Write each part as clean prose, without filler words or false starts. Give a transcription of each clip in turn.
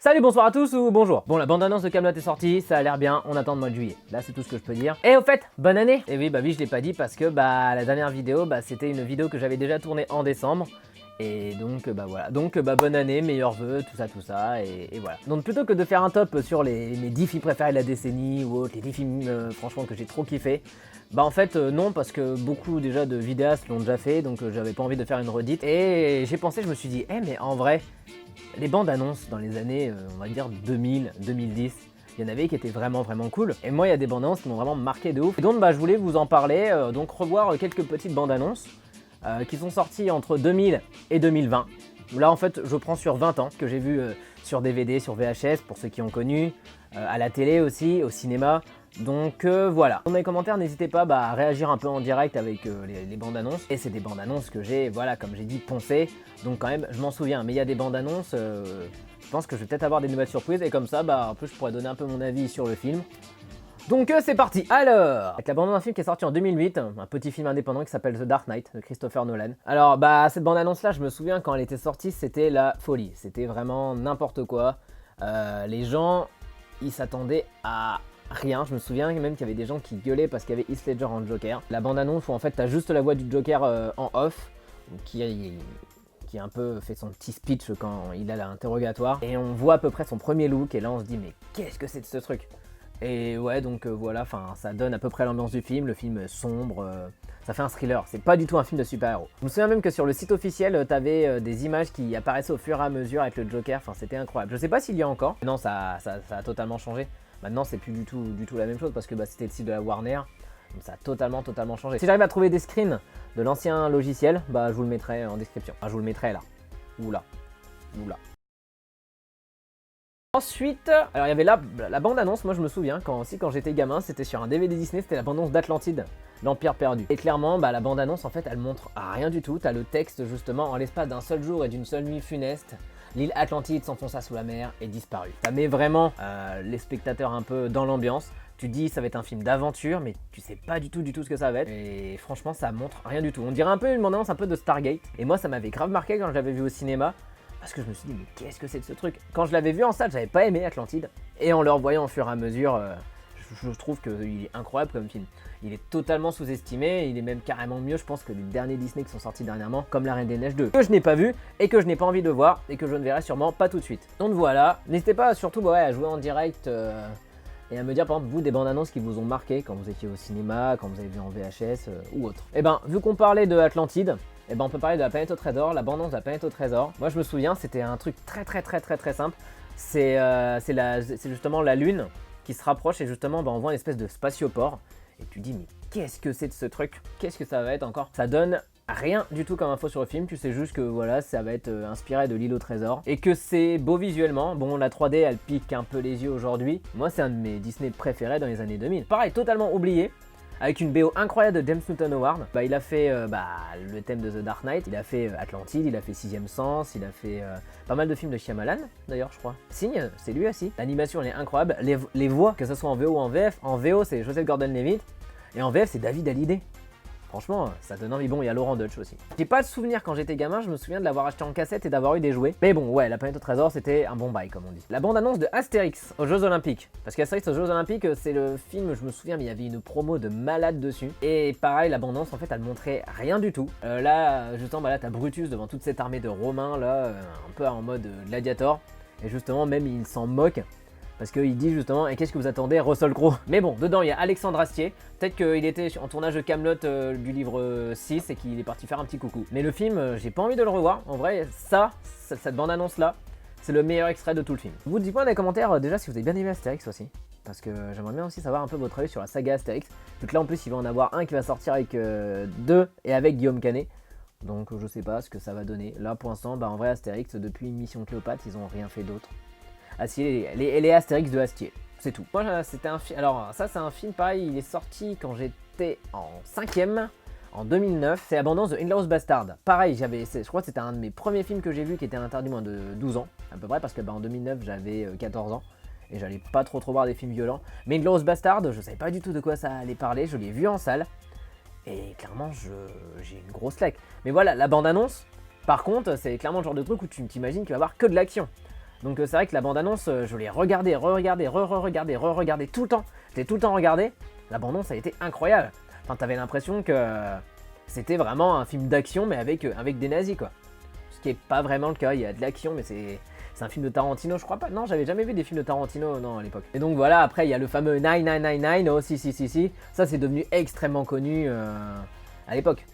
Salut, bonsoir à tous ou bonjour. Bon, la bande-annonce de Kaamelott est sortie, ça a l'air bien, on attend le mois de juillet. Là, c'est tout ce que je peux dire. Et au fait, bonne année. Et oui, je l'ai pas dit parce que la dernière vidéo, c'était une vidéo que j'avais déjà tournée en décembre. Et donc, voilà. Donc, bonne année, meilleurs vœux, tout ça, et voilà. Donc, plutôt que de faire un top sur mes 10 films préférés de la décennie ou autre, les 10 films, franchement, que j'ai trop kiffé, en fait, non, parce que beaucoup déjà de vidéastes l'ont déjà fait, donc j'avais pas envie de faire une redite. Et j'ai pensé, je me suis dit, mais en vrai, les bandes annonces dans les années, on va dire 2000, 2010, il y en avait qui étaient vraiment cool. Et moi, il y a des bandes annonces qui m'ont vraiment marqué de ouf. Et donc, je voulais vous en parler, donc revoir quelques petites bandes annonces qui sont sorties entre 2000 et 2020. Là, en fait, je prends sur 20 ans que j'ai vu sur DVD, sur VHS, pour ceux qui ont connu, à la télé aussi, au cinéma. Donc voilà. Dans les commentaires, n'hésitez pas à réagir un peu en direct avec les bandes annonces. Et c'est des bandes annonces que j'ai, voilà, comme j'ai dit, poncées. Donc quand même, je m'en souviens. Mais il y a des bandes annonces, je pense que je vais peut-être avoir des nouvelles surprises. Et comme ça, en plus, je pourrais donner un peu mon avis sur le film. Donc c'est parti. Alors, avec la bande-annonce d'un film qui est sorti en 2008, un petit film indépendant qui s'appelle The Dark Knight de Christopher Nolan. Alors cette bande-annonce là, je me souviens quand elle était sortie, c'était la folie. C'était vraiment n'importe quoi. Les gens, ils s'attendaient à rien. Je me souviens même qu'il y avait des gens qui gueulaient parce qu'il y avait Heath Ledger en Joker. La bande-annonce où en fait t'as juste la voix du Joker en off, qui un peu fait son petit speech quand il a l'interrogatoire. Et on voit à peu près son premier look et là on se dit mais qu'est-ce que c'est de ce truc? Et ouais, donc voilà, ça donne à peu près l'ambiance du film. Le film est sombre, ça fait un thriller. C'est pas du tout un film de super-héros. Je me souviens même que sur le site officiel, t'avais des images qui apparaissaient au fur et à mesure avec le Joker. Enfin, c'était incroyable. Je sais pas s'il y a encore. Non, ça a totalement changé. Maintenant, c'est plus du tout la même chose parce que c'était le site de la Warner. Donc ça a totalement changé. Si j'arrive à trouver des screens de l'ancien logiciel, je vous le mettrai en description. Enfin, je vous le mettrai là. Ou là. Ou là. Ensuite, alors il y avait la bande-annonce, moi je me souviens, quand j'étais gamin, c'était sur un DVD Disney, c'était la bande-annonce d'Atlantide, l'Empire perdu. Et clairement, la bande-annonce en fait, elle montre rien du tout, t'as le texte justement, en l'espace d'un seul jour et d'une seule nuit funeste, l'île Atlantide s'enfonça sous la mer et disparut. Ça met vraiment les spectateurs un peu dans l'ambiance. Tu dis ça va être un film d'aventure, mais tu sais pas du tout ce que ça va être. Et franchement, ça montre rien du tout. On dirait un peu une bande-annonce un peu de Stargate. Et moi, ça m'avait grave marqué quand je l'avais vu au cinéma. Parce que je me suis dit, mais qu'est-ce que c'est de ce truc? Quand je l'avais vu en salle, j'avais pas aimé Atlantide. Et en le revoyant au fur et à mesure, je trouve qu'il est incroyable comme film. Il est totalement sous-estimé, il est même carrément mieux, je pense, que les derniers Disney qui sont sortis dernièrement, comme La Reine des Neiges 2, que je n'ai pas vu et que je n'ai pas envie de voir et que je ne verrai sûrement pas tout de suite. Donc voilà, n'hésitez pas surtout à jouer en direct et à me dire par exemple vous des bandes annonces qui vous ont marqué quand vous étiez au cinéma, quand vous avez vu en VHS ou autre. Et vu qu'on parlait de Atlantide, on peut parler de La Planète au Trésor, la bande-annonce de La Planète au Trésor. Moi je me souviens, c'était un truc très simple. C'est justement la Lune qui se rapproche et justement on voit une espèce de spatioport. Et tu dis mais qu'est-ce que c'est de ce truc? Qu'est-ce que ça va être encore? Ça donne rien du tout comme info sur le film, tu sais juste que voilà, ça va être inspiré de l'île au trésor. Et que c'est beau visuellement, bon la 3D elle pique un peu les yeux aujourd'hui. Moi c'est un de mes Disney préférés dans les années 2000. Pareil, totalement oublié. Avec une BO incroyable de James Newton Howard. Il a fait le thème de The Dark Knight, il a fait Atlantide, il a fait Sixième Sens, il a fait pas mal de films de Shyamalan d'ailleurs je crois. Signe, c'est lui aussi. L'animation elle est incroyable, les voix, que ce soit en VO ou en VF, en VO c'est Joseph Gordon-Levitt et en VF c'est David Hallyday. Franchement, ça donne envie. Bon, il y a Laurent Deutsch aussi. J'ai pas de souvenir quand j'étais gamin, je me souviens de l'avoir acheté en cassette et d'avoir eu des jouets. Mais bon, ouais, La Planète au Trésor, c'était un bon bail, comme on dit. La bande-annonce de Astérix aux Jeux Olympiques. Parce qu'Astérix aux Jeux Olympiques, c'est le film, je me souviens, mais il y avait une promo de malade dessus. Et pareil, la bande-annonce, en fait, elle montrait rien du tout. Là, justement, là, t'as Brutus devant toute cette armée de Romains, là, un peu en mode gladiator. Et justement, même, il s'en moque. Parce qu'il dit justement, et qu'est-ce que vous attendez, Russell Crowe? Mais bon, dedans il y a Alexandre Astier. Peut-être qu'il était en tournage de Kaamelott du livre 6 et qu'il est parti faire un petit coucou. Mais le film, j'ai pas envie de le revoir. En vrai, cette bande-annonce là, c'est le meilleur extrait de tout le film. Vous dites-moi dans les commentaires déjà si vous avez bien aimé Astérix aussi. Parce que j'aimerais bien aussi savoir un peu votre avis sur la saga Astérix. Donc là en plus, il va en avoir un qui va sortir avec 2 et avec Guillaume Canet. Donc je sais pas ce que ça va donner. Là pour l'instant, en vrai, Astérix, depuis Mission Cléopâtre, ils ont rien fait d'autre. Astier, les Astérix de Astier, c'est tout. Moi c'était un film, alors ça c'est un film pareil, il est sorti quand j'étais en 5ème, en 2009, c'est l'abondance de Inglourious Bastard. Pareil, je crois que c'était un de mes premiers films que j'ai vu qui était interdit moins de 12 ans, à peu près, parce que en 2009 j'avais 14 ans, et j'allais pas trop voir des films violents. Mais Inglourious Bastard, je savais pas du tout de quoi ça allait parler, je l'ai vu en salle, et clairement j'ai une grosse claque. Mais voilà, la bande-annonce, par contre, c'est clairement le genre de truc où tu t'imagines qu'il va y avoir que de l'action. Donc c'est vrai que la bande-annonce, je l'ai regardée, re-regardée, re-regardée, re-regardée tout le temps. J'ai tout le temps regardé. La bande-annonce a été incroyable. Enfin, t'avais l'impression que c'était vraiment un film d'action, mais avec des nazis, quoi. Ce qui est pas vraiment le cas. Il y a de l'action, mais c'est un film de Tarantino, je crois pas. Non, j'avais jamais vu des films de Tarantino, non, à l'époque. Et donc voilà, après, il y a le fameux 9999. Oh, si. Ça, c'est devenu extrêmement connu à l'époque.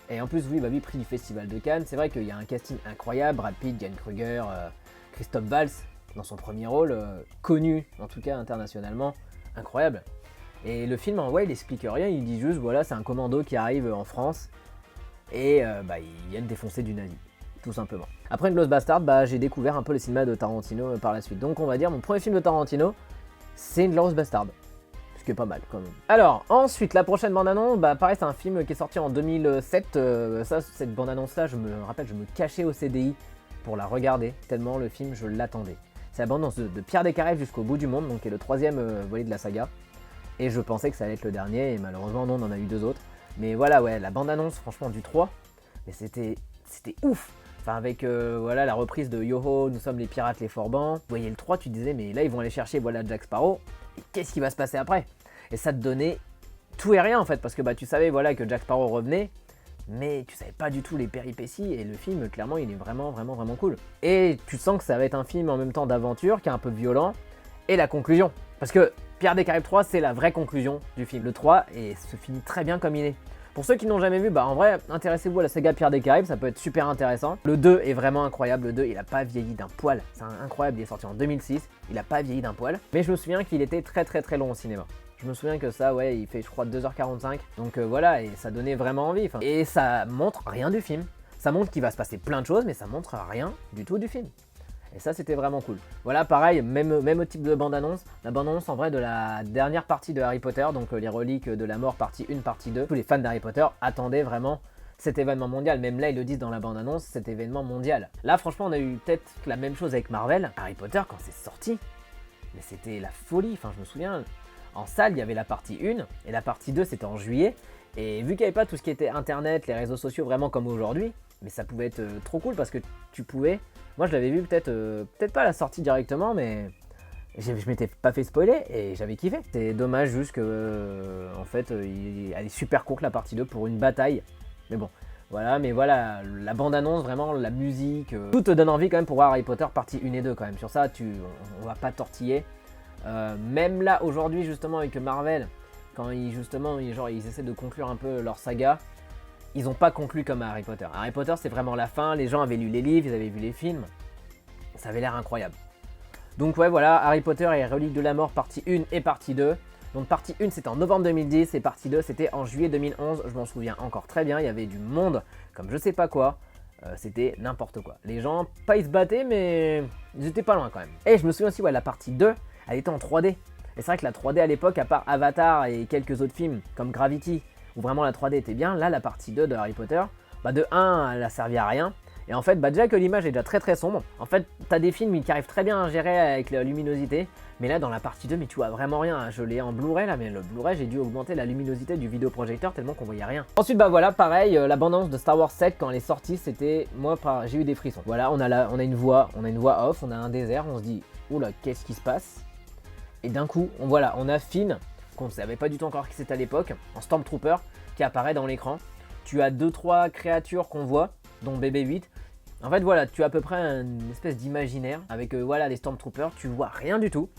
Et en plus, oui, bah oui, prix du Festival de Cannes. C'est vrai qu'il y a un casting incroyable. Brad Pitt, Diane Kruger, Christophe Waltz, dans son premier rôle, connu, en tout cas internationalement. Incroyable. Et le film, en vrai, il explique rien. Il dit juste, voilà, c'est un commando qui arrive en France. Et ils viennent défoncer du nazi. Tout simplement. Après Inglourious Basterds, j'ai découvert un peu le cinéma de Tarantino par la suite. Donc on va dire mon premier film de Tarantino, c'est Inglourious Basterds. Ce qui est pas mal quand même. Alors ensuite la prochaine bande-annonce, pareil c'est un film qui est sorti en 2007. Cette bande-annonce là, je me rappelle, je me cachais au CDI pour la regarder, tellement le film je l'attendais. C'est la bande-annonce de Pierre Descareys jusqu'au bout du monde, donc qui est le troisième volet de la saga. Et je pensais que ça allait être le dernier, et malheureusement non, on en a eu deux autres. Mais voilà, ouais, la bande-annonce franchement du 3, mais c'était ouf. Enfin avec voilà, la reprise de Yo-Ho, nous sommes les pirates, les Forbans. Vous voyez le 3, tu disais mais là ils vont aller chercher voilà Jack Sparrow. Et qu'est-ce qui va se passer après? Et ça te donnait tout et rien en fait, parce que tu savais voilà que Jack Sparrow revenait, mais tu savais pas du tout les péripéties, et le film clairement il est vraiment cool. Et tu sens que ça va être un film en même temps d'aventure, qui est un peu violent, et la conclusion. Parce que Pierre des Caraïbes 3 c'est la vraie conclusion du film. Le 3 et se finit très bien comme il est. Pour ceux qui n'ont jamais vu, en vrai, intéressez-vous à la saga Pierre des Caraïbes, ça peut être super intéressant. Le 2 est vraiment incroyable, le 2 il a pas vieilli d'un poil, c'est incroyable, il est sorti en 2006, il a pas vieilli d'un poil. Mais je me souviens qu'il était très long au cinéma. Je me souviens que ça, ouais, il fait je crois 2h45, donc voilà, et ça donnait vraiment envie. Et ça montre rien du film. Ça montre qu'il va se passer plein de choses, mais ça montre rien du tout du film. Et ça c'était vraiment cool. Voilà, pareil, même type de bande-annonce. La bande-annonce en vrai de la dernière partie de Harry Potter, donc les reliques de la mort partie 1, partie 2. Tous les fans d'Harry Potter attendaient vraiment cet événement mondial. Même là ils le disent dans la bande-annonce, cet événement mondial. Là franchement on a eu peut-être la même chose avec Marvel. Harry Potter quand c'est sorti, mais c'était la folie. Enfin je me souviens, en salle il y avait la partie 1 et la partie 2 c'était en juillet. Et vu qu'il n'y avait pas tout ce qui était internet, les réseaux sociaux vraiment comme aujourd'hui, mais ça pouvait être trop cool parce que tu pouvais... Moi je l'avais vu peut-être pas à la sortie directement, mais je m'étais pas fait spoiler et j'avais kiffé. C'est dommage juste que en fait elle est super courte la partie 2 pour une bataille. Mais bon, voilà, la bande-annonce, vraiment la musique, tout te donne envie quand même pour voir Harry Potter partie 1 et 2 quand même. Sur ça, on va pas tortiller. Même là aujourd'hui justement avec Marvel, quand ils essaient de conclure un peu leur saga, ils n'ont pas conclu comme à Harry Potter. Harry Potter c'est vraiment la fin, les gens avaient lu les livres, ils avaient vu les films, ça avait l'air incroyable. Donc ouais voilà, Harry Potter et Reliques de la Mort partie 1 et partie 2. Donc partie 1 c'était en novembre 2010 et partie 2 c'était en juillet 2011, je m'en souviens encore très bien, il y avait du monde comme je sais pas quoi, c'était n'importe quoi. Les gens, pas ils se battaient mais ils étaient pas loin quand même. Et je me souviens aussi, ouais, la partie 2, elle était en 3D. Et c'est vrai que la 3D à l'époque, à part Avatar et quelques autres films comme Gravity, où vraiment la 3D était bien, là la partie 2 de Harry Potter, de 1 elle a servi à rien. Et en fait déjà que l'image est déjà très sombre, en fait t'as des films qui arrivent très bien à gérer avec la luminosité, mais là dans la partie 2 mais tu vois vraiment rien. Je l'ai en Blu-ray là, mais le Blu-ray j'ai dû augmenter la luminosité du vidéoprojecteur tellement qu'on voyait rien. Ensuite voilà pareil, la bande-annonce de Star Wars 7 quand elle est sortie, c'était, j'ai eu des frissons. Voilà, on a une voix off, on a un désert, on se dit oula qu'est-ce qui se passe? Et d'un coup on a Finn, qu'on ne savait pas du tout encore qui c'était à l'époque, en Stormtrooper, qui apparaît dans l'écran. Tu as 2-3 créatures qu'on voit, dont BB-8. En fait voilà, tu as à peu près une espèce d'imaginaire avec des Stormtroopers, tu vois rien du tout.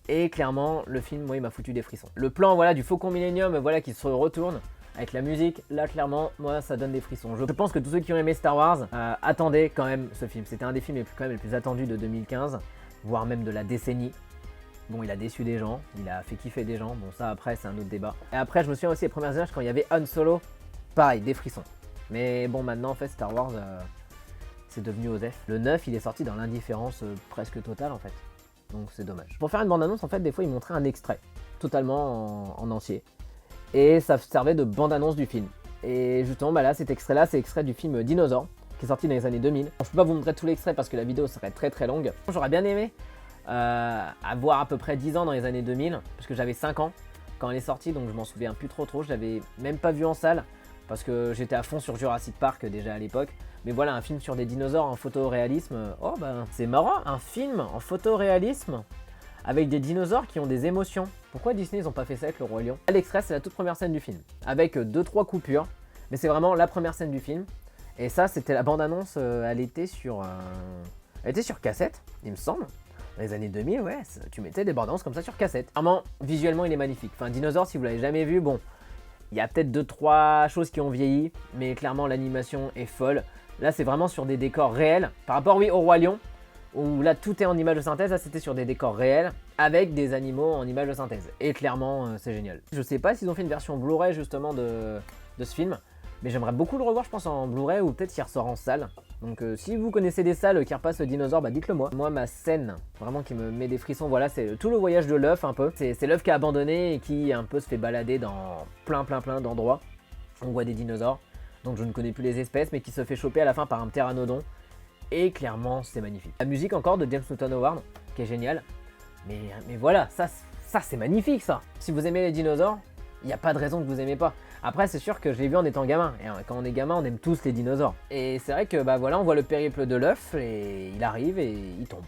Et clairement, le film, moi, il m'a foutu des frissons. Le plan du Faucon Millenium, qui se retourne avec la musique, là clairement, moi, ça donne des frissons. Je pense que tous ceux qui ont aimé Star Wars attendaient quand même ce film. C'était un des films les plus attendus de 2015, voire même de la décennie. Bon, il a déçu des gens, il a fait kiffer des gens, bon ça après c'est un autre débat. Et après je me souviens aussi des premières images quand il y avait Han Solo, pareil, des frissons. Mais bon maintenant en fait Star Wars c'est devenu Osef. Le 9 il est sorti dans l'indifférence presque totale en fait, donc c'est dommage. Pour faire une bande-annonce en fait des fois ils montraient un extrait, totalement en entier. Et ça servait de bande-annonce du film. Et justement là cet extrait là c'est extrait du film Dinosaur, qui est sorti dans les années 2000. Je peux pas vous montrer tout l'extrait parce que la vidéo serait très longue. J'aurais bien aimé avoir à peu près 10 ans dans les années 2000, parce que j'avais 5 ans quand elle est sortie, donc je m'en souviens plus trop, je l'avais même pas vu en salle, parce que j'étais à fond sur Jurassic Park déjà à l'époque, Mais voilà, un film sur des dinosaures en photoréalisme, oh bah c'est marrant, un film en photoréalisme avec des dinosaures qui ont des émotions. Pourquoi Disney ils ont pas fait ça avec le Roi Lion? L'Extrait, c'est la toute première scène du film, avec 2-3 coupures, mais c'est vraiment la première scène du film. Et ça, c'était la bande-annonce, elle était sur cassette, il me semble. Dans les années 2000, ouais, tu mettais des bandes-annonces comme ça sur cassette. Vraiment, visuellement, il est magnifique. Enfin, Dinosaure, si vous l'avez jamais vu, bon, il y a peut-être 2-3 choses qui ont vieilli, mais clairement, l'animation est folle. Là, c'est vraiment sur des décors réels. Par rapport, oui, au Roi Lion, où là, tout est en image de synthèse. Là, c'était sur des décors réels, avec des animaux en image de synthèse. Et clairement, c'est génial. Je sais pas s'ils ont fait une version Blu-ray, justement, de ce film. Mais j'aimerais beaucoup le revoir, je pense, en Blu-ray ou peut-être s'il ressort en salle. Donc si vous connaissez des salles qui repassent le dinosaure, bah dites-le moi. Moi, ma scène, vraiment qui me met des frissons, voilà, c'est tout le voyage de l'œuf un peu. C'est l'œuf qui est abandonné et qui un peu se fait balader dans plein d'endroits. On voit des dinosaures, donc je ne connais plus les espèces, mais qui se fait choper à la fin par un pteranodon. Et clairement, c'est magnifique. La musique encore de James Newton Howard, qui est géniale. Mais voilà, ça c'est magnifique ça. Si vous aimez les dinosaures, il n'y a pas de raison que vous aimez pas. Après, c'est sûr que je l'ai vu en étant gamin. Et quand on est gamin, on aime tous les dinosaures. Et c'est vrai que bah voilà, on voit le périple de l'œuf et il arrive et il tombe.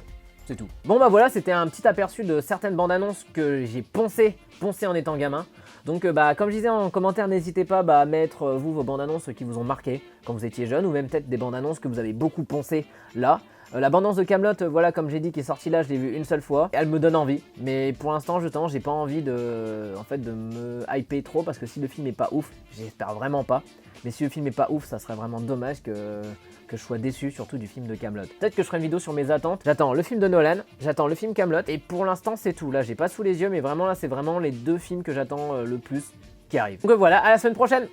C'est tout. Bon bah voilà, c'était un petit aperçu de certaines bandes annonces que j'ai poncé en étant gamin. Donc bah comme je disais en commentaire, n'hésitez pas à mettre vous vos bandes annonces qui vous ont marqué quand vous étiez jeune, ou même peut-être des bandes annonces que vous avez beaucoup poncé là. La bande-annonce de Kaamelott, voilà, comme j'ai dit, qui est sortie là, je l'ai vue une seule fois. Et elle me donne envie. Mais pour l'instant, j'ai pas envie de me hyper trop, parce que si le film est pas ouf, j'espère vraiment pas. Mais si le film est pas ouf, ça serait vraiment dommage que je sois déçu, surtout du film de Kaamelott. Peut-être que je ferai une vidéo sur mes attentes. J'attends le film de Nolan, j'attends le film Kaamelott. Et pour l'instant, c'est tout. Là, j'ai pas sous les yeux, mais vraiment là, c'est vraiment les deux films que j'attends le plus qui arrivent. Donc voilà, à la semaine prochaine.